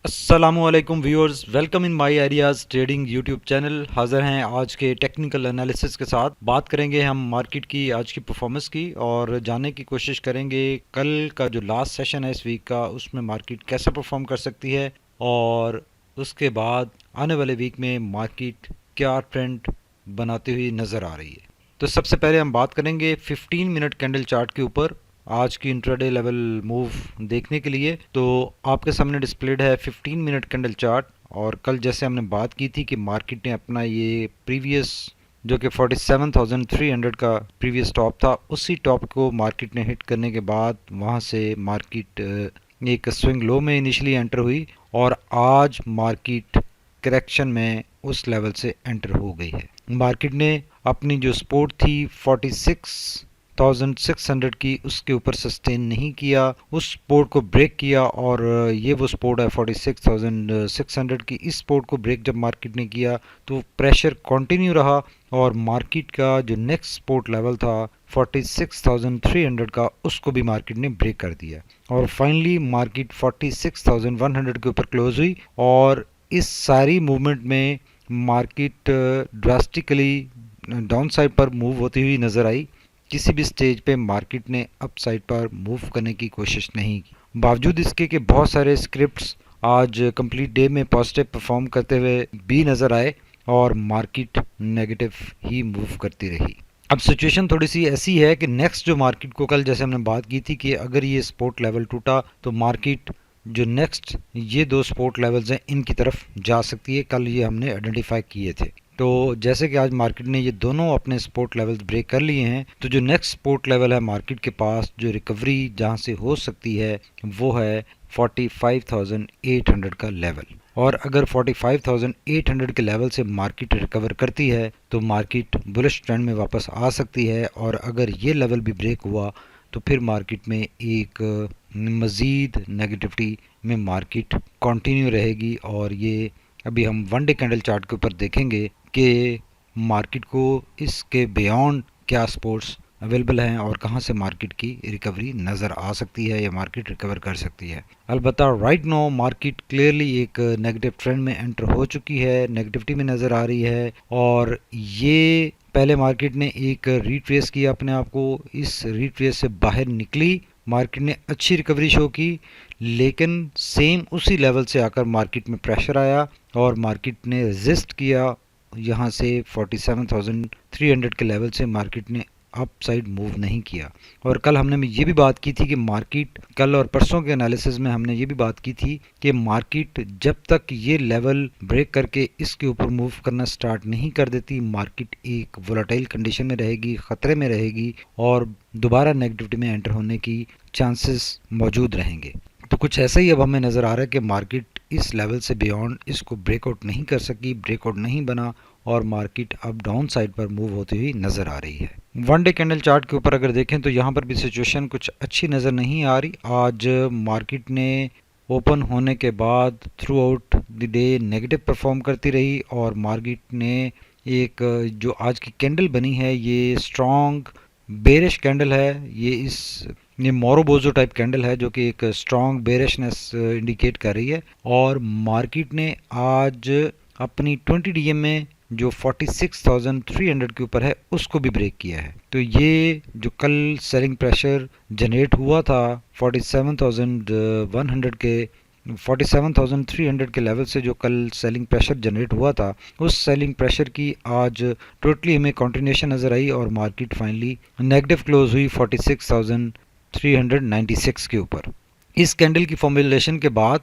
अस्सलामुअलैकुम viewers, welcome in my ideas trading YouTube channel. हाज़िर हैं आज के टेक्निकल एनालिसिस के साथ। बात करेंगे हम मार्केट की आज की परफॉर्मेंस की और जानने की कोशिश करेंगे कल का जो लास्ट सेशन है इस वीक का, उसमें मार्केट कैसे परफॉर्म कर सकती है और उसके बाद आने वाले वीक में मार्केट क्या ट्रेंड बनाती हुई नज़र आ रही है। तो सबसे पहले हम बात करेंगे 15 मिनट कैंडल चार्ट के ऊपर आज की इंट्राडे लेवल मूव देखने के लिए। तो आपके सामने डिस्प्लेड है 15 मिनट कैंडल चार्ट। और कल जैसे हमने बात की थी कि मार्केट ने अपना ये प्रीवियस जो कि 47,300 का प्रीवियस टॉप था, उसी टॉप को मार्केट ने हिट करने के बाद वहाँ से मार्केट एक स्विंग लो में इनिशियली एंटर हुई और आज मार्केट करेक्शन में उस लेवल से एंटर हो गई है। मार्केट ने अपनी जो सपोर्ट थी 46,600 की, उसके ऊपर सस्टेन नहीं किया, उस सपोर्ट को ब्रेक किया और ये वो सपोर्ट है 46,600 की। इस सपोर्ट को ब्रेक जब मार्केट ने किया तो प्रेशर कंटिन्यू रहा और मार्केट का जो नेक्स्ट सपोर्ट लेवल था 46,300 का, उसको भी मार्केट ने ब्रेक कर दिया और फाइनली मार्केट 46,100 के ऊपर क्लोज हुई। और इस सारी मूवमेंट में मार्केट ड्रास्टिकली डाउन साइड पर मूव होती हुई नज़र आई। किसी भी स्टेज पे मार्केट ने अप साइड पर मूव करने की कोशिश नहीं की, बावजूद इसके कि बहुत सारे स्क्रिप्ट्स आज कंप्लीट डे में पॉजिटिव परफॉर्म करते हुए भी नज़र आए और मार्केट नेगेटिव ही मूव करती रही। अब सिचुएशन थोड़ी सी ऐसी है कि नेक्स्ट जो मार्केट को, कल जैसे हमने बात की थी कि अगर ये सपोर्ट लेवल टूटा तो मार्केट जो नेक्स्ट ये दो सपोर्ट लेवल्स हैं इनकी तरफ जा सकती है। कल ये हमने आइडेंटिफाई किए थे। तो जैसे कि आज मार्केट ने ये दोनों अपने सपोर्ट लेवल्स ब्रेक कर लिए हैं, तो जो नेक्स्ट सपोर्ट लेवल है मार्केट के पास, जो रिकवरी जहां से हो सकती है वो है 45,800 का लेवल। और अगर 45,800 के लेवल से मार्केट रिकवर करती है तो मार्केट बुलिश ट्रेंड में वापस आ सकती है और अगर ये लेवल भी ब्रेक हुआ तो फिर मार्केट में एक मज़ीद नेगेटिविटी में मार्केट कंटिन्यू रहेगी। और ये अभी हम वन डे कैंडल चार्ट के ऊपर देखेंगे कि मार्केट को इसके बियॉन्ड क्या सपोर्ट्स अवेलेबल हैं और कहां से मार्केट की रिकवरी नज़र आ सकती है या मार्केट रिकवर कर सकती है। अलबत्ता राइट नो मार्केट क्लियरली एक नेगेटिव ट्रेंड में एंटर हो चुकी है, नेगेटिविटी में नज़र आ रही है और ये पहले मार्केट ने एक रिट्रेस किया अपने आप को, इस रिट्रेस से बाहर निकली, मार्केट ने अच्छी रिकवरी शो की, लेकिन सेम उसी लेवल से आकर मार्केट में प्रेशर आया और मार्केट ने रेजिस्ट किया यहाँ से 47,300 के लेवल से मार्केट ने अप साइड मूव नहीं किया। और कल हमने ये भी बात की थी कि मार्केट, कल और परसों के एनालिसिस में हमने ये भी बात की थी कि मार्केट जब तक ये लेवल ब्रेक करके इसके ऊपर मूव करना स्टार्ट नहीं कर देती, मार्केट एक वोलेटाइल कंडीशन में रहेगी, ख़तरे में रहेगी और दोबारा नेगेटिविटी में एंटर होने की चांसेस मौजूद रहेंगे। तो कुछ ऐसा ही अब हमें नज़र आ रहा है कि मार्केट इस लेवल से बियॉन्ड इसको ब्रेकआउट नहीं कर सकी, ब्रेकआउट नहीं बना और मार्केट अब डाउन साइड पर मूव होती हुई नज़र आ रही है। वन डे कैंडल चार्ट के ऊपर अगर देखें तो यहाँ पर भी सिचुएशन कुछ अच्छी नज़र नहीं आ रही। आज मार्केट ने ओपन होने के बाद through out the day negative perform करती रही और मार्केट ने एक जो आज की कैंडल बनी है ये स्ट्रॉन्ग बेरिश कैंडल है। ये मोरोबोजो टाइप कैंडल है जो कि एक स्ट्रॉन्ग बेरिशनेस इंडिकेट कर रही है और मार्केट ने आज अपनी 20 डीएम में जो 46,300 के ऊपर है उसको भी ब्रेक किया है। तो ये जो कल सेलिंग प्रेशर जनरेट हुआ था 47,100 के 47,300 के लेवल से, जो कल सेलिंग प्रेशर जनरेट हुआ था, उस सेलिंग प्रेशर की आज टोटली हमें कंटिन्यूएशन नज़र आई और मार्केट फाइनली नेगेटिव क्लोज हुई 46,396 के ऊपर। इस कैंडल की फॉर्मुलेशन के बाद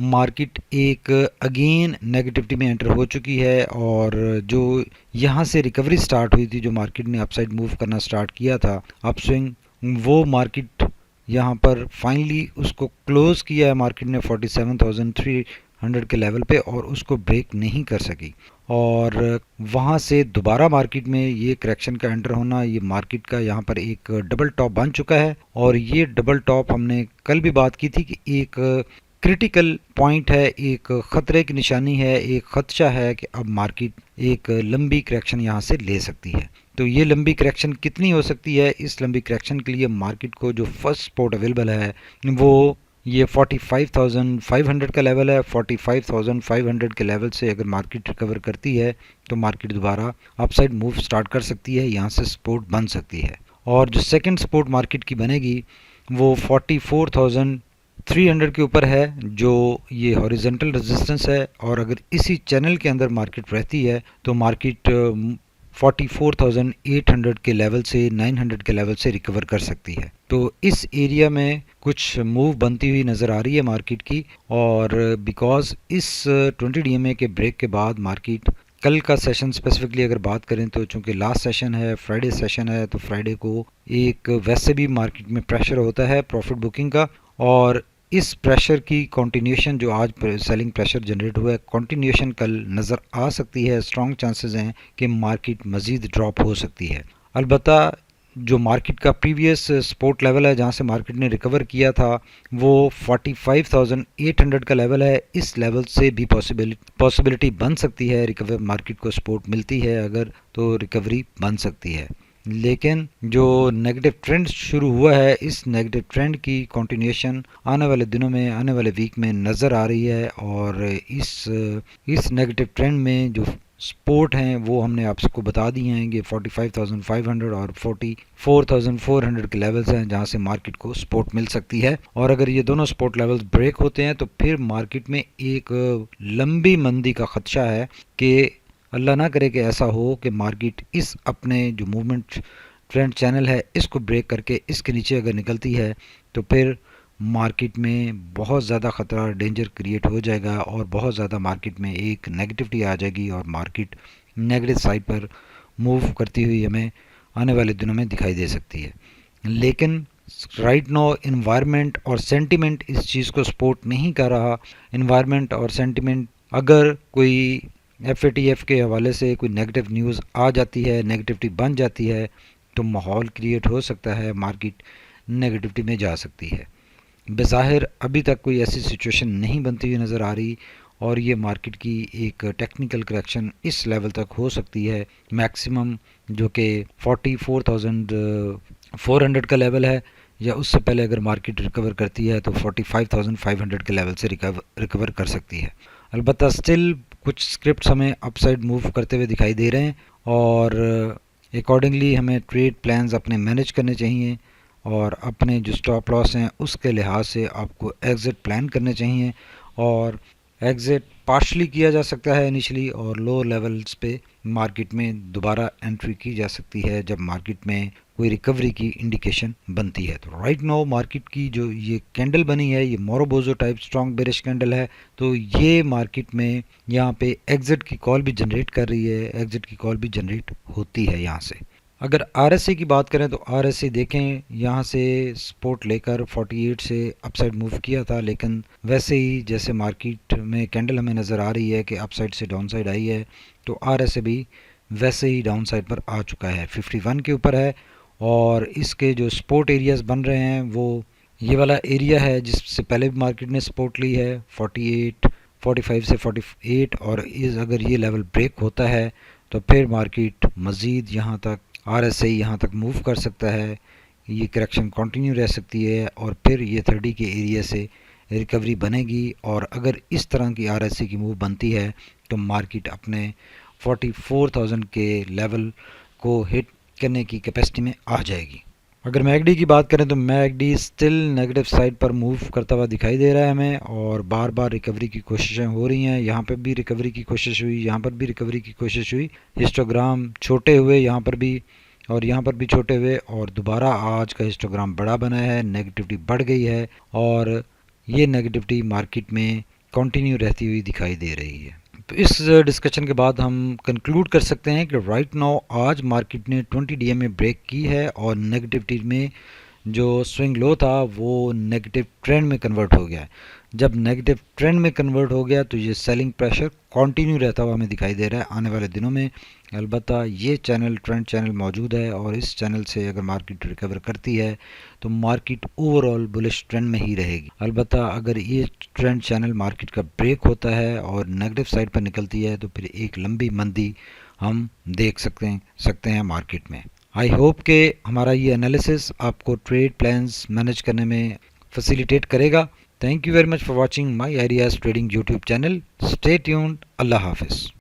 मार्केट एक अगेन नेगेटिविटी में एंटर हो चुकी है और जो यहाँ से रिकवरी स्टार्ट हुई थी, जो मार्केट ने अपसाइड मूव करना स्टार्ट किया था अपस्विंग, वो मार्केट यहाँ पर फाइनली उसको क्लोज किया है मार्केट ने 47,300 के लेवल पे और उसको ब्रेक नहीं कर सकी। और वहाँ से दोबारा मार्केट में ये करेक्शन का एंटर होना, ये मार्केट का यहाँ पर एक डबल टॉप बन चुका है और ये डबल टॉप हमने कल भी बात की थी कि एक क्रिटिकल पॉइंट है, एक ख़तरे की निशानी है, एक खदशा है कि अब मार्केट एक लंबी करेक्शन यहाँ से ले सकती है। तो ये लंबी करेक्शन कितनी हो सकती है? इस लंबी करेक्शन के लिए मार्केट को जो फर्स्ट सपोर्ट अवेलेबल है वो ये 45,500 का लेवल है। 45,500 के लेवल से अगर मार्केट रिकवर करती है तो मार्केट दोबारा अपसाइड मूव स्टार्ट कर सकती है, यहाँ से सपोर्ट बन सकती है। और जो सेकंड सपोर्ट मार्केट की बनेगी वो 44,300 के ऊपर है, जो ये हॉरिजॉन्टल रेजिस्टेंस है। और अगर इसी चैनल के अंदर मार्केट रहती है तो मार्केट 44,800 के लेवल से 900 के लेवल से रिकवर कर सकती है। तो इस एरिया में कुछ मूव बनती हुई नज़र आ रही है मार्केट की। और बिकॉज इस 20 डीएमए के ब्रेक के बाद मार्केट कल का सेशन स्पेसिफिकली अगर बात करें तो चूंकि लास्ट सेशन है, फ्राइडे सेशन है, तो फ्राइडे को एक वैसे भी मार्केट में प्रेशर होता है प्रॉफिट बुकिंग का। और इस प्रेशर की कंटिन्यूशन जो आज सेलिंग प्रेशर जनरेट हुआ है, कंटिन्यूशन कल नज़र आ सकती है। स्ट्रॉन्ग चांसेस हैं कि मार्केट मज़ीद ड्रॉप हो सकती है। अलबत्ता जो मार्केट का प्रीवियस सपोर्ट लेवल है जहां से मार्केट ने रिकवर किया था वो 45,800 का लेवल है। इस लेवल से भी पॉसिबिलिटी बन सकती है, रिकवर मार्केट को सपोर्ट मिलती है अगर तो रिकवरी बन सकती है। लेकिन जो नेगेटिव ट्रेंड शुरू हुआ है, इस नेगेटिव ट्रेंड की कंटिन्यूएशन आने वाले दिनों में, आने वाले वीक में नज़र आ रही है। और इस नेगेटिव ट्रेंड में जो सपोर्ट हैं वो हमने आपको बता दिए हैं कि 45,500 और 44,400 के लेवल्स हैं जहां से मार्केट को सपोर्ट मिल सकती है। और अगर ये दोनों सपोर्ट लेवल्स ब्रेक होते हैं तो फिर मार्केट में एक लंबी मंदी का खदशा है कि अल्लाह ना करे कि ऐसा हो कि मार्केट इस अपने जो मूवमेंट ट्रेंड चैनल है इसको ब्रेक करके इसके नीचे अगर निकलती है तो फिर मार्केट में बहुत ज़्यादा ख़तरा, डेंजर क्रिएट हो जाएगा और बहुत ज़्यादा मार्केट में एक नेगेटिविटी आ जाएगी और मार्केट नेगेटिव साइड पर मूव करती हुई हमें आने वाले दिनों में दिखाई दे सकती है। लेकिन राइट नाउ इन्वायरमेंट और सेंटिमेंट इस चीज़ को सपोर्ट नहीं कर रहा। इन्वायरमेंट और सेंटिमेंट अगर कोई FATF के हवाले से कोई नेगेटिव न्यूज़ आ जाती है, नेगेटिविटी बन जाती है, तो माहौल क्रिएट हो सकता है, मार्केट नेगेटिविटी में जा सकती है। बज़ाहिर अभी तक कोई ऐसी सिचुएशन नहीं बनती हुई नज़र आ रही और ये मार्केट की एक टेक्निकल करेक्शन इस लेवल तक हो सकती है मैक्सिमम, जो कि 44,400 का लेवल है, या उससे पहले अगर मार्केट रिकवर करती है तो 45,500 के लेवल से रिकवर कर सकती है। अलबत्ता स्टिल कुछ स्क्रिप्ट्स हमें अपसाइड मूव करते हुए दिखाई दे रहे हैं और अकॉर्डिंगली हमें ट्रेड प्लान्स अपने मैनेज करने चाहिए और अपने जो स्टॉप लॉस हैं उसके लिहाज से आपको एग्ज़िट प्लान करने चाहिए। और एग्ज़िट पार्शली किया जा सकता है इनिशियली और लो लेवल्स पे मार्केट में दोबारा एंट्री की जा सकती है जब मार्केट में कोई रिकवरी की इंडिकेशन बनती है। तो राइट नाउ मार्केट की जो ये कैंडल बनी है ये मोरोबोजो टाइप स्ट्रॉन्ग बेरिश कैंडल है, तो ये मार्केट में यहाँ पे एग्ज़िट की कॉल भी जनरेट कर रही है, एग्ज़िट की कॉल भी जनरेट होती है यहाँ से। अगर RSI की बात करें तो RSI देखें यहाँ से सपोर्ट लेकर 48 से अपसाइड मूव किया था, लेकिन वैसे ही जैसे मार्केट में कैंडल हमें नज़र आ रही है कि अपसाइड से डाउनसाइड आई है, तो RSI भी वैसे ही डाउनसाइड पर आ चुका है, 51 के ऊपर है। और इसके जो सपोर्ट एरियाज़ बन रहे हैं वो ये वाला एरिया है जिससे पहले भी मार्केट ने सपोर्ट ली है 48, 45 से 48। और अगर ये लेवल ब्रेक होता है तो फिर मार्केट मज़ीद यहाँ तक RSI यहाँ तक मूव कर सकता है, ये करेक्शन कंटिन्यू रह सकती है और फिर ये 30 के एरिया से रिकवरी बनेगी। और अगर इस तरह की RSI की मूव बनती है तो मार्केट अपने 44,000 के लेवल को हिट करने की कैपेसिटी में आ जाएगी। अगर मैकडी की बात करें तो मैकडी स्टिल नेगेटिव साइड पर मूव करता हुआ दिखाई दे रहा है हमें और बार बार रिकवरी की कोशिशें हो रही हैं। यहाँ पर भी रिकवरी की कोशिश हुई, यहाँ पर भी रिकवरी की कोशिश हुई, हिस्टोग्राम छोटे हुए यहाँ पर भी और यहाँ पर भी छोटे हुए और दोबारा आज का हिस्टोग्राम बड़ा बना है, नेगेटिविटी बढ़ गई है और ये नेगेटिविटी मार्केट में कंटिन्यू रहती हुई दिखाई दे रही है। तो इस डिस्कशन के बाद हम कंक्लूड कर सकते हैं कि राइट नाउ आज मार्केट ने 20 डीएमए ब्रेक की है और नेगेटिविटी में जो स्विंग लो था वो नेगेटिव ट्रेंड में कन्वर्ट हो गया है। जब नेगेटिव ट्रेंड में कन्वर्ट हो गया तो ये सेलिंग प्रेशर कंटिन्यू रहता हुआ हमें दिखाई दे रहा है आने वाले दिनों में। अलबत्ता ये चैनल ट्रेंड चैनल मौजूद है और इस चैनल से अगर मार्केट रिकवर करती है तो मार्केट ओवरऑल बुलिश ट्रेंड में ही रहेगी। अलबत्ता अगर ये ट्रेंड चैनल मार्केट का ब्रेक होता है और नेगेटिव साइड पर निकलती है तो फिर एक लंबी मंदी हम देख सकते हैं मार्केट में। आई होप कि हमारा ये एनालिसिस आपको ट्रेड प्लान्स मैनेज करने में फैसिलिटेट करेगा thank you very much for watching my ideas trading YouTube channel. Stay tuned. अल्लाह हाफिज़।